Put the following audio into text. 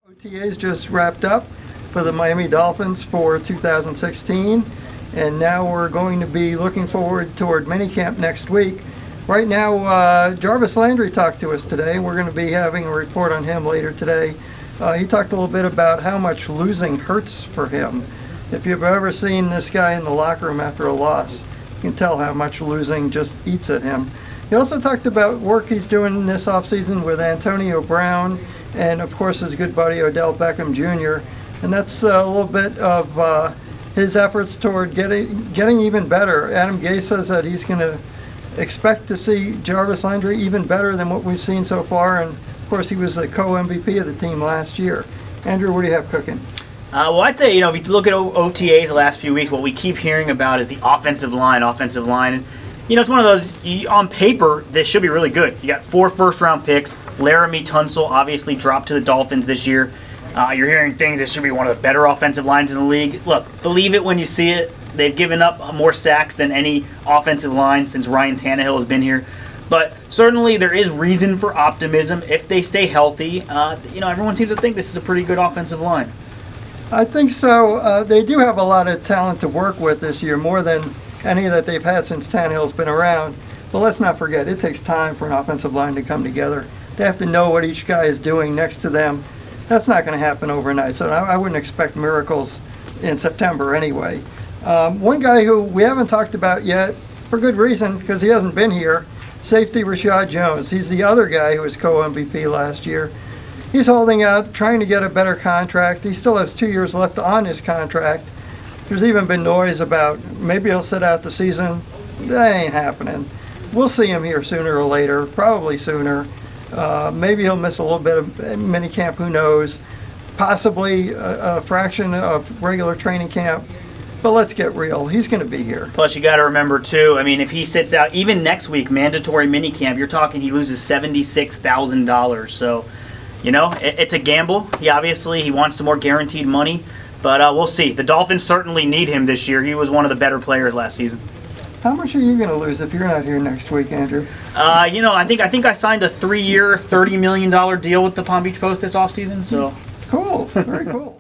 OTAs just wrapped up for the Miami Dolphins for 2016, and now we're going to be looking forward toward minicamp next week. Right now, Jarvis Landry talked to us today. We're going to be having a report on him later today. He talked a little bit about how much losing hurts for him. If you've ever seen this guy in the locker room after a loss, you can tell how much losing just eats at him. He also talked about work he's doing this offseason with Antonio Brown and, of course, his good buddy Odell Beckham Jr. And that's a little bit of his efforts toward getting even better. Adam Gase says that he's going to expect to see Jarvis Landry even better than what we've seen so far. And, of course, he was the co-MVP of the team last year. Andrew, what do you have cooking? Well, I'd say, if you look at OTAs the last few weeks, what we keep hearing about is the offensive line. And, it's one of those, on paper, this should be really good. You got 4 first-round picks. Laramie Tunsil obviously dropped to the Dolphins this year. You're hearing things that should be one of the better offensive lines in the league. Look, believe it when you see it. They've given up more sacks than any offensive line since Ryan Tannehill has been here. But certainly there is reason for optimism if they stay healthy. Everyone seems to think this is a pretty good offensive line. I think so. They do have a lot of talent to work with this year, more than any that they've had since Tannehill's been around. But let's not forget, it takes time for an offensive line to come together. They have to know what each guy is doing next to them. That's not going to happen overnight, so I wouldn't expect miracles in September anyway. One guy who we haven't talked about yet, for good reason, because he hasn't been here, safety Rashad Jones. He's the other guy who was co-MVP last year. He's holding out, trying to get a better contract. He still has 2 years left on his contract. There's even been noise about maybe he'll sit out the season. That ain't happening. We'll see him here sooner or later, probably sooner. Maybe he'll miss a little bit of minicamp, who knows. Possibly a fraction of regular training camp. But let's get real. He's going to be here. Plus, you got to remember, too, if he sits out, even next week, mandatory minicamp, you're talking he loses $76,000. So, it's a gamble. He wants some more guaranteed money. But we'll see. The Dolphins certainly need him this year. He was one of the better players last season. How much are you going to lose if you're not here next week, Andrew? I think I signed a 3-year, $30 million deal with the Palm Beach Post this offseason. So cool. Very cool.